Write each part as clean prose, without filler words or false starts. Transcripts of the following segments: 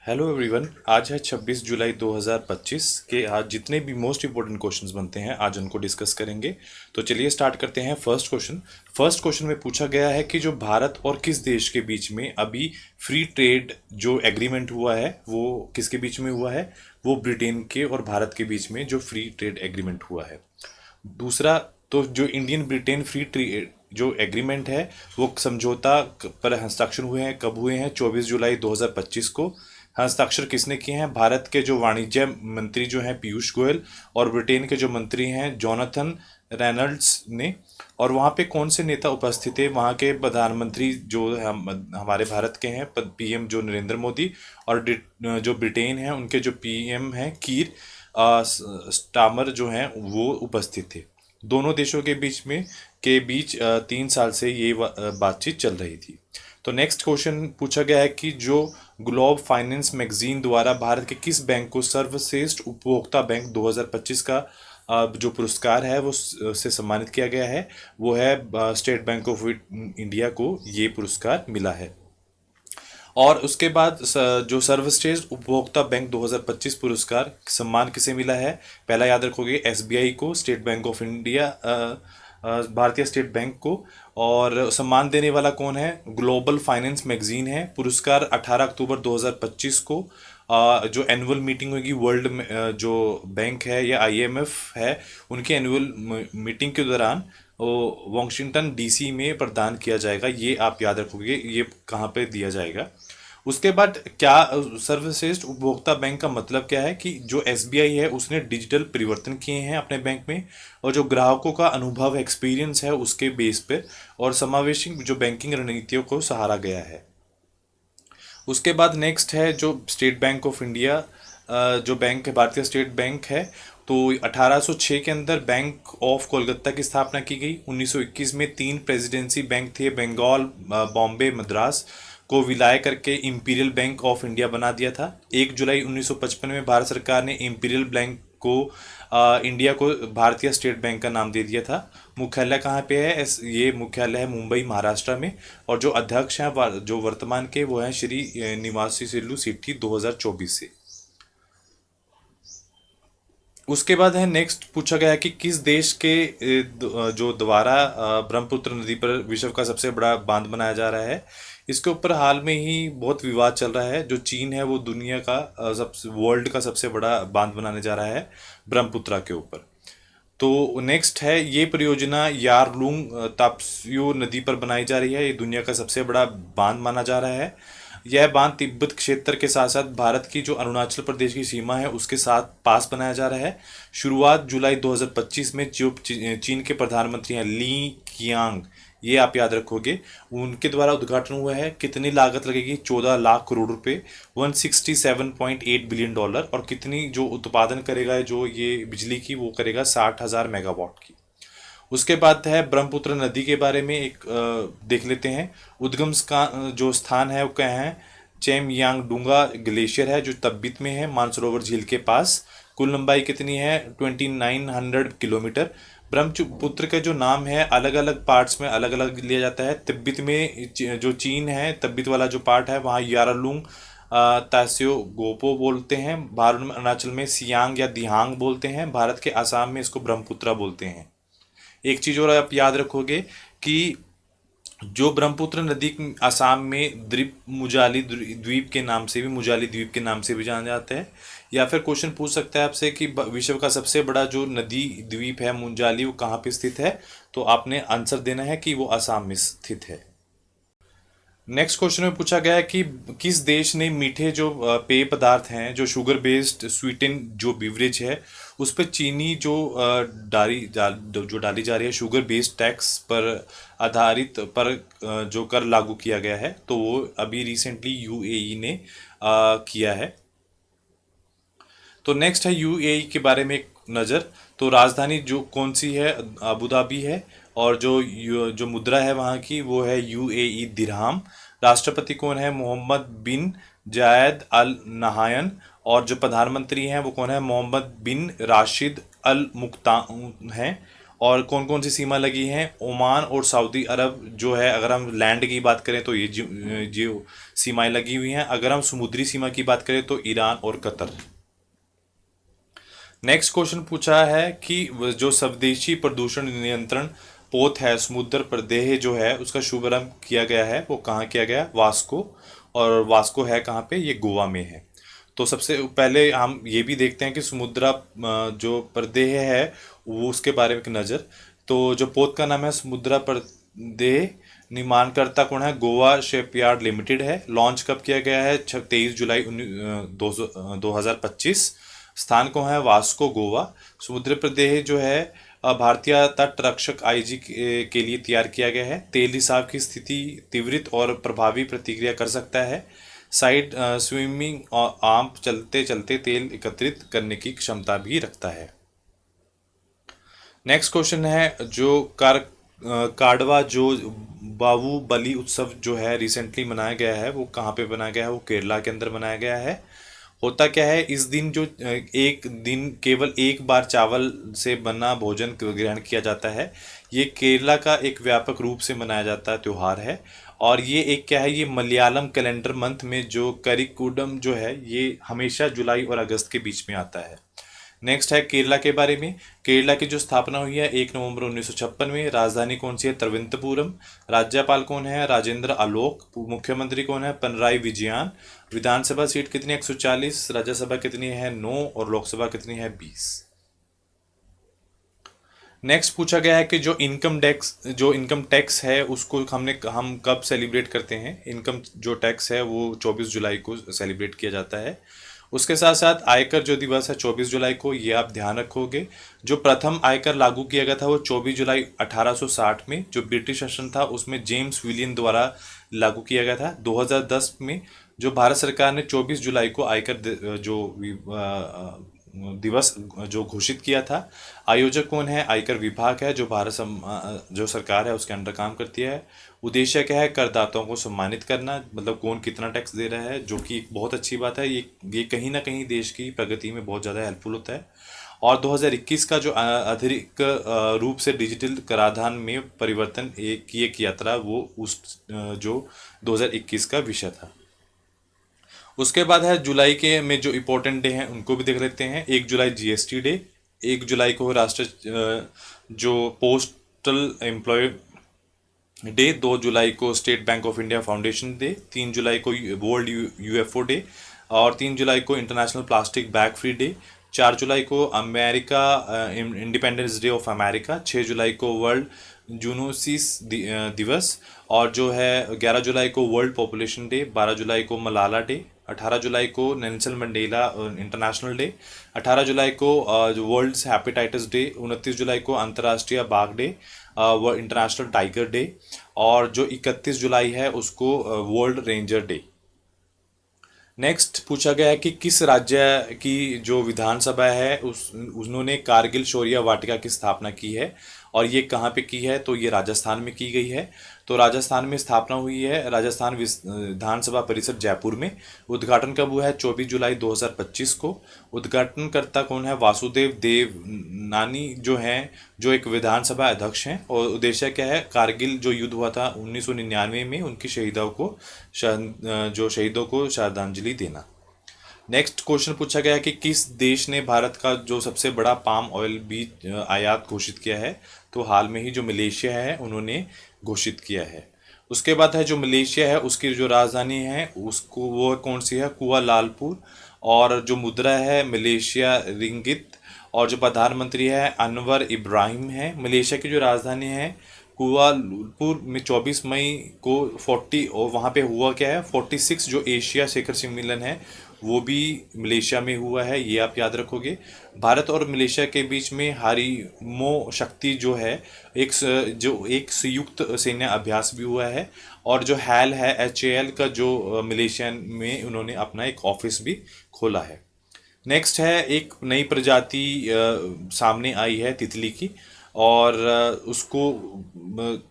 Hello everyone. आज है 26 जुलाई 2025 के। आज जितने भी मोस्ट इंपॉर्टेंट क्वेश्चंस बनते हैं आज उनको डिस्कस करेंगे। तो चलिए स्टार्ट करते हैं। फर्स्ट क्वेश्चन में पूछा गया है कि जो भारत और किस देश के बीच में अभी फ्री ट्रेड जो एग्रीमेंट हुआ है वो किसके बीच में हुआ है। वो ब्रिटेन के और भारत के बीच में जो फ्री ट्रेड एग्रीमेंट हुआ है। दूसरा, तो जो इंडियन ब्रिटेन फ्री ट्रेड जो एग्रीमेंट है वो समझौता पर हस्ताक्षर हुए हैं, कब हुए हैं? 24 जुलाई 2025 को। हस्ताक्षर किसने किए हैं? भारत के जो वाणिज्य मंत्री जो हैं पीयूष गोयल, और ब्रिटेन के जो मंत्री हैं जोनाथन रेनल्ड्स ने। और वहाँ पे कौन से नेता उपस्थित थे? वहाँ के प्रधानमंत्री जो हमारे भारत के हैं पीएम जो नरेंद्र मोदी, और जो ब्रिटेन है उनके जो पीएम हैं कीर स्टामर जो हैं वो उपस्थित थे। दोनों देशों के बीच 3 साल से ये बातचीत चल रही थी। तो नेक्स्ट क्वेश्चन पूछा गया है कि जो ग्लोब फाइनेंस मैगजीन द्वारा भारत के किस बैंक को सर्वश्रेष्ठ उपभोक्ता बैंक 2025 का जो पुरस्कार है वो से सम्मानित किया गया है। वो है स्टेट बैंक ऑफ इंडिया को ये पुरस्कार मिला है। और उसके बाद जो सर्वश्रेष्ठ उपभोक्ता बैंक 2025 पुरस्कार सम्मान किसे मिला है? पहला याद रखोगे एसबीआई को, स्टेट बैंक ऑफ इंडिया, भारतीय स्टेट बैंक को। और सम्मान देने वाला कौन है? ग्लोबल फाइनेंस मैगजीन है। पुरस्कार 18 अक्टूबर 2025 को जो एनुअल मीटिंग होगी वर्ल्ड जो बैंक है या आईएमएफ है उनकी एनुअल मीटिंग के दौरान वॉशिंगटन डीसी में प्रदान किया जाएगा। ये आप याद रखोगे ये कहाँ पे दिया जाएगा। उसके बाद क्या सर्वश्रेष्ठ उपभोक्ता बैंक का मतलब क्या है? कि जो एसबीआई है उसने डिजिटल परिवर्तन किए हैं अपने बैंक में, और जो ग्राहकों का अनुभव एक्सपीरियंस है उसके बेस पे और समावेशी जो बैंकिंग रणनीतियों को सहारा गया है। उसके बाद नेक्स्ट है जो स्टेट बैंक ऑफ इंडिया, जो बैंक है भारतीय स्टेट बैंक है। तो 1806 के अंदर बैंक ऑफ कोलकाता की स्थापना की गई। 1921 में 3 प्रेसिडेंसी बैंक थे, बंगाल, बॉम्बे, मद्रास को विलय करके इंपीरियल बैंक ऑफ इंडिया बना दिया था। 1 जुलाई 1955 में भारत सरकार ने इंपीरियल बैंक को इंडिया को भारतीय स्टेट बैंक का नाम दे दिया था। मुख्यालय कहाँ पे है? ये मुख्यालय है मुंबई, महाराष्ट्र में। और जो अध्यक्ष हैं जो वर्तमान के वो हैं श्री निवासी सिल्लू सिट्टी 2024 से। उसके बाद है नेक्स्ट पूछा गया है कि किस देश के जो द्वारा ब्रह्मपुत्र नदी पर विश्व का सबसे बड़ा बांध बनाया जा रहा है। इसके ऊपर हाल में ही बहुत विवाद चल रहा है। जो चीन है वो दुनिया का सबसे वर्ल्ड का सबसे बड़ा बांध बनाने जा रहा है ब्रह्मपुत्र के ऊपर। तो नेक्स्ट है ये परियोजना यारलुंग ताप्सियो नदी पर बनाई जा रही है। ये दुनिया का सबसे बड़ा बांध माना जा रहा है। यह बांध तिब्बत क्षेत्र के साथ साथ भारत की जो अरुणाचल प्रदेश की सीमा है उसके साथ पास बनाया जा रहा है। शुरुआत जुलाई 2025 में जो चीन के प्रधानमंत्री हैं ली कियांग, ये आप याद रखोगे, उनके द्वारा उद्घाटन हुआ है। कितनी लागत लगेगी? 14 लाख करोड़ रुपए, 167.8 बिलियन डॉलर। और कितनी जो उत्पादन करेगा जो ये बिजली की वो करेगा 60,000 मेगावाट की। उसके बाद है ब्रह्मपुत्र नदी के बारे में एक देख लेते हैं। उद्गम का जो स्थान है वो क्या है? चेमयांग डूंगा ग्लेशियर है जो तिब्बत में है, मानसरोवर झील के पास। कुल लंबाई कितनी है? 2900 किलोमीटर। ब्रह्मपुत्र का जो नाम है अलग अलग पार्ट्स में अलग अलग लिया जाता है। तिब्बत में जो चीन है तिब्बत वाला जो पार्ट है वहाँ यारालुंग तास्यो गोपो बोलते हैं। भारत में अरुणाचल में सियांग या दिहांग बोलते हैं। भारत के आसाम में इसको ब्रह्मपुत्रा बोलते हैं। एक चीज और आप याद रखोगे कि जो ब्रह्मपुत्र नदी आसाम में द्वीप मुजाली द्वीप के नाम से भी मुजाली द्वीप के नाम से भी जाना जाता है। या फिर क्वेश्चन पूछ सकता है आपसे कि विश्व का सबसे बड़ा जो नदी द्वीप है मुंजाली वो कहाँ पे स्थित है? तो आपने आंसर देना है कि वो आसाम में स्थित है। नेक्स्ट क्वेश्चन में पूछा गया है कि किस देश ने मीठे जो पेय पदार्थ हैं जो शुगर बेस्ड स्वीटेन जो बीवरेज है उस पर चीनी जो जो डाली जा रही है शुगर बेस्ड टैक्स पर आधारित पर जो कर लागू किया गया है। तो वो अभी रिसेंटली यूएई ने किया है। तो नेक्स्ट है यूएई के बारे में एक नज़र। तो राजधानी जो कौन सी है? अबू धाबी है। और जो मुद्रा है वहाँ की वो है यूएई दिरहम। राष्ट्रपति कौन है? मोहम्मद बिन जायद अल नहायन। और जो प्रधानमंत्री हैं वो कौन है? मोहम्मद बिन राशिद अल मुक्ता हैं। और कौन कौन सी सीमा लगी हैं? ओमान और सऊदी अरब जो है, अगर हम लैंड की बात करें तो ये जो सीमाएं लगी हुई हैं। अगर हम समुद्री सीमा की बात करें तो ईरान और कतर। नेक्स्ट क्वेश्चन पूछा है कि जो स्वदेशी प्रदूषण नियंत्रण पोत है समुद्र प्रदेह जो है उसका शुभारंभ किया गया है, वो कहाँ किया गया? वास्को। और वास्को है कहाँ पे? ये गोवा में है। तो सबसे पहले हम ये भी देखते हैं कि समुद्रा जो प्रदेह है वो उसके बारे में एक नज़र। तो जो पोत का नाम है समुद्रा प्रदेह, निर्माणकर्ता कौन है? गोवा शिपयार्ड लिमिटेड है। लॉन्च कब किया गया है? 23 जुलाई 2025। स्थान को है? वास्को गोवा। समुद्र प्रदेह जो है भारतीय तट रक्षक आईजी के लिए तैयार किया गया है। तेल रिसाव की स्थिति तीव्रित और प्रभावी प्रतिक्रिया कर सकता है। साइड स्विमिंग और आर्म चलते चलते तेल एकत्रित करने की क्षमता भी रखता है। नेक्स्ट क्वेश्चन है जो काडवा जो बाहुबली उत्सव जो है रिसेंटली मनाया गया है, वो कहाँ पे बनाया गया है? वो केरला के अंदर बनाया गया है। होता क्या है इस दिन? जो एक दिन केवल एक बार चावल से बना भोजन ग्रहण किया जाता है। ये केरला का एक व्यापक रूप से मनाया जाता है त्यौहार है। और ये एक क्या है? ये मलयालम कैलेंडर मंथ में जो करिकुडम जो है ये हमेशा जुलाई और अगस्त के बीच में आता है। नेक्स्ट है केरला के बारे में। केरला की जो स्थापना हुई है 1 नवंबर 1956 में। राजधानी कौन सी है? तिरुवनंतपुरम। राज्यपाल कौन है? राजेंद्र आलोक। मुख्यमंत्री कौन है? पिनराई विजयन। विधानसभा सीट कितनी? 140। राज्यसभा कितनी है? 9। और लोकसभा कितनी है? 20। नेक्स्ट पूछा गया है कि जो इनकम टैक्स है उसको हम कब सेलिब्रेट करते हैं? इनकम जो टैक्स है वो 24 जुलाई को सेलिब्रेट किया जाता है। उसके साथ साथ आयकर जो दिवस है 24 जुलाई को, ये आप ध्यान रखोगे। जो प्रथम आयकर लागू किया गया था वो 24 जुलाई 1860 में, जो ब्रिटिश शासन था उसमें जेम्स विलियन द्वारा लागू किया गया था। 2010 में जो भारत सरकार ने 24 जुलाई को आयकर दिवस जो घोषित किया था। आयोजक कौन है? आयकर विभाग है जो जो सरकार है उसके अंडर काम करती है। उद्देश्य क्या है? करदाताओं को सम्मानित करना, मतलब कौन कितना टैक्स दे रहा है, जो कि एक बहुत अच्छी बात है। ये कहीं ना कहीं देश की प्रगति में बहुत ज़्यादा हेल्पफुल होता है। और 2021 का जो आधिकारिक रूप से डिजिटल कराधान में परिवर्तन की एक यात्रा, वो उस जो 2021 का विषय था। उसके बाद है जुलाई के में जो इम्पोर्टेंट डे हैं उनको भी देख लेते हैं। 1 जुलाई जीएसटी डे। 1 जुलाई को राष्ट्र जो पोस्टल एम्प्लॉय डे। 2 जुलाई को state bank of India foundation day. 3 जुलाई को वर्ल्ड यूएफओ डे। और 3 जुलाई को international plastic bag free day. 4 जुलाई को America independence day of America. 6 जुलाई को वर्ल्ड जूनोसिस दिवस। और जो है 11 जुलाई को वर्ल्ड पॉपुलेशन डे। 12 जुलाई को मलाला डे। 18 जुलाई को नेल्सन मंडेला इंटरनेशनल डे। 18 जुलाई को जो वर्ल्ड हेपेटाइटिस डे। 29 जुलाई को अंतर्राष्ट्रीय बाघ डे, वो इंटरनेशनल टाइगर डे। और जो 31 जुलाई है उसको वर्ल्ड रेंजर डे। नेक्स्ट पूछा गया है कि किस राज्य की जो विधानसभा है उन्होंने कारगिल शौर्य वाटिका की स्थापना की है, और ये कहाँ पे की है? तो ये राजस्थान में की गई है। तो राजस्थान में स्थापना हुई है राजस्थान विधानसभा परिषद जयपुर में। उद्घाटन कब हुआ है? 24 जुलाई 2025 को। उद्घाटनकर्ता कौन है? वासुदेव देव नानी जो हैं, जो एक विधानसभा अध्यक्ष हैं। और उद्देश्य क्या है? कारगिल जो युद्ध हुआ था 1999 में, उनकी जो शहीदों को श्रद्धांजलि देना। नेक्स्ट क्वेश्चन पूछा गया है कि किस देश ने भारत का जो सबसे बड़ा पाम ऑयल बीज आयात घोषित किया है? तो हाल में ही जो मलेशिया है उन्होंने घोषित किया है। उसके बाद है जो मलेशिया है उसकी जो राजधानी है उसको वो कौन सी है? कुआलालंपुर। और जो मुद्रा है मलेशिया रिंगित। और जो प्रधानमंत्री है अनवर इब्राहिम है। मलेशिया की जो राजधानी है कुआलालंपुर में 24 मई को 40, और वहाँ पे हुआ क्या है 46 जो एशिया शिखर सम्मेलन है वो भी मलेशिया में हुआ है, ये आप याद रखोगे। भारत और मलेशिया के बीच में हारिमो शक्ति जो है एक संयुक्त सैन्य अभ्यास भी हुआ है। और जो हैल है HAL का जो मलेशिया में उन्होंने अपना एक ऑफिस भी खोला है। नेक्स्ट है एक नई प्रजाति सामने आई है तितली की, और उसको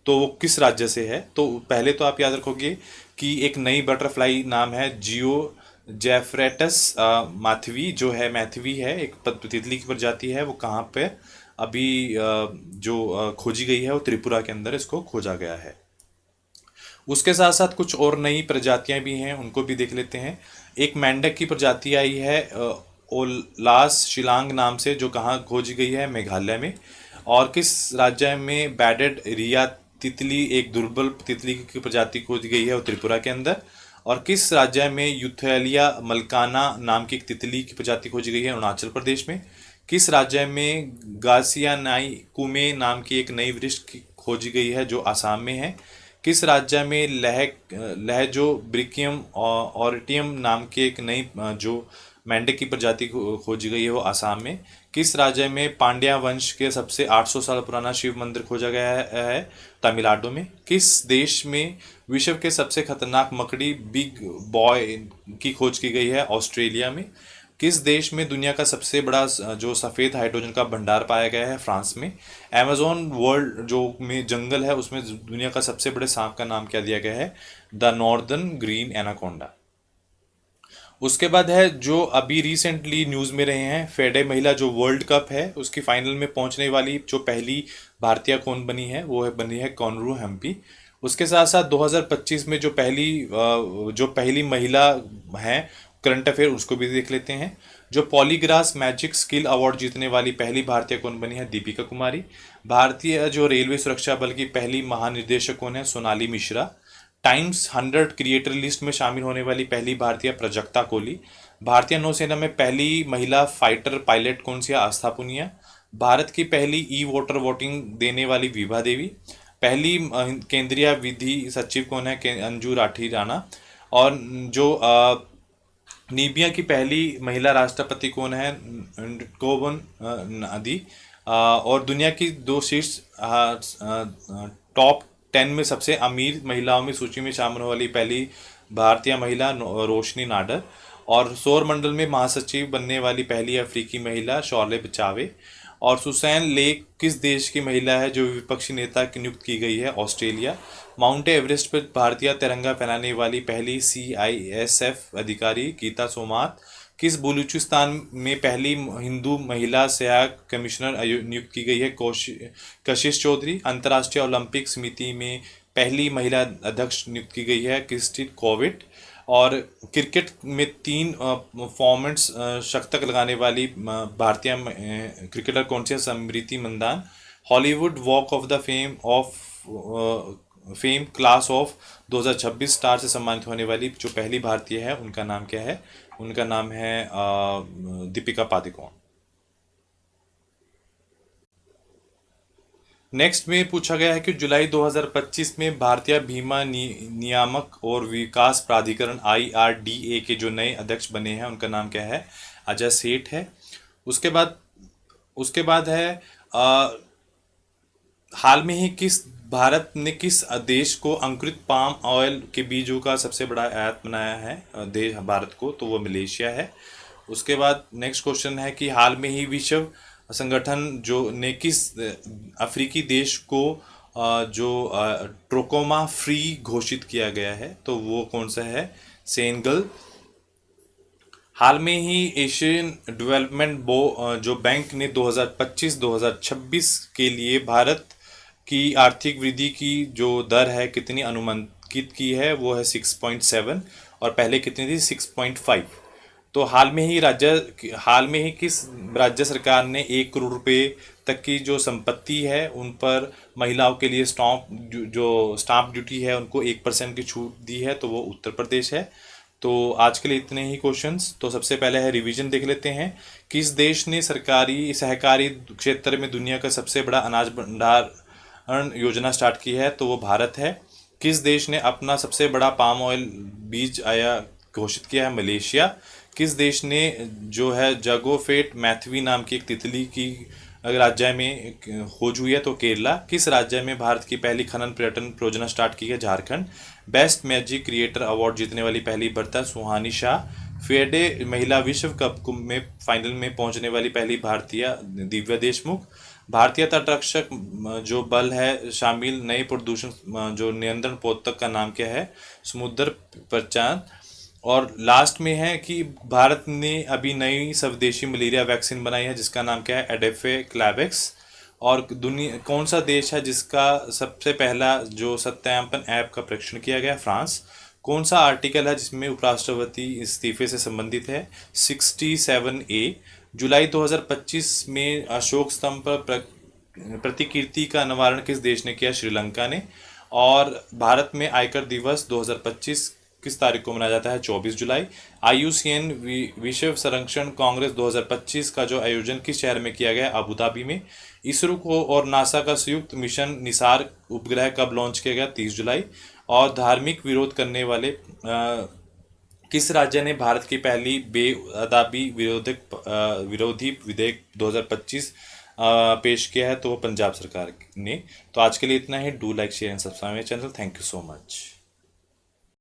तो वो किस राज्य से है? तो पहले तो आप याद रखोगे कि एक नई बटरफ्लाई नाम है जियो जेफ्रेटस मैथवी जो है, मैथवी है एक तितली की प्रजाति है, वो कहाँ पे अभी जो खोजी गई है वो त्रिपुरा के अंदर इसको खोजा गया है। उसके साथ साथ कुछ और नई प्रजातियां भी हैं, उनको भी देख लेते हैं। एक मेंढक की प्रजाति आई है ओलास शिलांग नाम से, जो कहाँ खोजी गई है, मेघालय में। और किस राज्य में बैडेड रिया तितली, एक दुर्बल तितली की प्रजाति खोजी गई है, वो त्रिपुरा के अंदर। और किस राज्य में यूथेलिया मलकाना नाम की एक तितली की प्रजाति खोजी गई है, अरुणाचल प्रदेश में। किस राज्य में गासियानाई कुमे नाम की एक नई वृक्ष की खोजी गई है, जो आसाम में है। किस राज्य में लहजो ब्रिकियम ऑरिटियम नाम की एक नई जो मेंढक की प्रजाति खोजी गई है, वो आसाम में। किस राज्य में पांड्या वंश के सबसे 800 साल पुराना शिव मंदिर खोजा गया है, तमिलनाडु में। किस देश में विश्व के सबसे खतरनाक मकड़ी बिग बॉय की खोज की गई है, ऑस्ट्रेलिया में। किस देश में दुनिया का सबसे बड़ा जो सफ़ेद हाइड्रोजन का भंडार पाया गया है, फ्रांस में। अमेजोन वर्ल्ड जो में जंगल है, उसमें दुनिया का सबसे बड़े सांप का नाम क्या दिया गया है, द नॉर्दर्न ग्रीन एनाकोंडा। उसके बाद है जो अभी रिसेंटली न्यूज़ में रहे हैं, फेडे महिला जो वर्ल्ड कप है उसकी फाइनल में पहुंचने वाली जो पहली भारतीय कौन बनी है, वो है बनी है कॉनरू हेम्पी। उसके साथ साथ 2025 में जो पहली महिला हैं, करंट अफेयर उसको भी देख लेते हैं। जो पॉलीग्रास मैजिक स्किल अवार्ड जीतने वाली पहली भारतीय कौन बनी है, दीपिका कुमारी। भारतीय जो रेलवे सुरक्षा बल की पहली महानिदेशक कौन है, Sonali Mishra. Times 100 creator list में शामिल होने वाली पहली भारतीय प्राजक्ता कोहली। भारतीय नौसेना में पहली महिला फाइटर पायलट कौन सी है, आस्था पुनिया। भारत की पहली ई वोटर वोटिंग देने वाली विभा देवी। पहली केंद्रीय विधि सचिव कौन है, अंजू राठी राणा। और जो नीबिया की पहली महिला राष्ट्रपति कौन है, कोवन नदी। और दुनिया की दो शीर्ष टॉप 10 में सबसे अमीर महिलाओं में सूची में शामिल होने वाली पहली भारतीय महिला रोशनी नाडर। और सौर मंडल में महासचिव बनने वाली पहली अफ्रीकी महिला शौले बचावे। और सुसैन लेक किस देश की महिला है जो विपक्षी नेता की नियुक्त की गई है, ऑस्ट्रेलिया। माउंट एवरेस्ट पर भारतीय तिरंगा फहराने वाली पहली CISF अधिकारी गीता सोमात। किस बलूचिस्तान में पहली हिंदू महिला सहायक कमिश्नर नियुक्त की गई है, कशिश चौधरी। अंतर्राष्ट्रीय ओलंपिक समिति में पहली महिला अध्यक्ष नियुक्त की गई है, क्रिस्टी कोविट। और क्रिकेट में 3 फॉर्मेट्स शतक लगाने वाली भारतीय क्रिकेटर कौन सी है, Smriti Mandhana. Hollywood walk of the fame class of 2026 star से सम्मानित होने वाली जो पहली भारतीय है, उनका नाम क्या है, उनका नाम है दीपिका पादुकोण। नेक्स्ट में पूछा गया है कि जुलाई 2025 में भारतीय बीमा नियामक और विकास प्राधिकरण IRDA के जो नए अध्यक्ष बने हैं, उनका नाम क्या है, अजय सेठ है। उसके बाद है हाल में ही भारत ने किस देश को अंकुरित पाम ऑयल के बीजों का सबसे बड़ा आयात बनाया है देश भारत को, तो वो मलेशिया है। उसके बाद नेक्स्ट क्वेश्चन है कि हाल में ही विश्व संगठन जो ने किस अफ्रीकी देश को जो ट्रोकोमा फ्री घोषित किया गया है, तो वो कौन सा है, सेनेगल। हाल में ही एशियन डेवलपमेंट जो बैंक ने 2025-2026 के लिए भारत की आर्थिक वृद्धि की जो दर है कितनी अनुमानित की है, वो है 6.7, और पहले कितनी थी, 6.5। तो हाल में ही किस राज्य सरकार ने 1 करोड़ रुपए तक की जो संपत्ति है उन पर महिलाओं के लिए स्टाम्प ड्यूटी है, उनको 1% की छूट दी है, तो वो उत्तर प्रदेश है। तो आज के लिए इतने ही क्वेश्चंस। तो सबसे पहले है रिवीजन देख लेते हैं। किस देश ने सहकारी क्षेत्र में दुनिया का सबसे बड़ा अनाज भंडारण योजना स्टार्ट की है, तो वो भारत है। किस देश ने अपना सबसे बड़ा पाम ऑयल बीज आया घोषित किया है, मलेशिया। किस देश ने जो है जागोफेट मैथवी नाम की एक तितली की राज्य में खोज हुई है, तो केरला। किस राज्य में भारत की पहली खनन पर्यटन परियोजना स्टार्ट की है, Jharkhand. Best magic creator award जीतने वाली पहली बर्ता सुहानी शाह। फेडे महिला विश्व कप में फाइनल में पहुंचने वाली पहली भारतीय दिव्या देशमुख। भारतीय तटरक्षक जो बल है शामिल नए प्रदूषण जो नियंत्रण पोतक का नाम क्या है, समुद्र प्रचार। और लास्ट में है कि भारत ने अभी नई स्वदेशी मलेरिया वैक्सीन बनाई है जिसका नाम क्या है, एडेफे क्लैवेक्स। और दुनिया कौन सा देश है जिसका सबसे पहला जो सत्यापन ऐप का परीक्षण किया गया? फ्रांस। कौन सा आर्टिकल है जिसमें उपराष्ट्रपति इस्तीफे से संबंधित है? 67A। जुलाई 2025 में अशोक स्तंभ पर प्रतिकृति का अनावरण किस देश ने किया? श्रीलंका ने। और भारत में आयकर दिवस 2025 किस तारीख को मनाया जाता है? 24 जुलाई। IUCN विश्व संरक्षण कांग्रेस 2025 का जो आयोजन किस शहर में किया गया? अबू धाबी में। इसरो को और नासा का संयुक्त मिशन निसार उपग्रह कब लॉन्च किया गया? 30 जुलाई। और धार्मिक विरोध करने वाले किस राज्य ने भारत की पहली बेअदबी विरोधी विधेयक 2025 पेश किया है? तो वो पंजाब सरकार ने। तो आज के लिए इतना ही। Do like share and subscribe my channel. Thank you so much.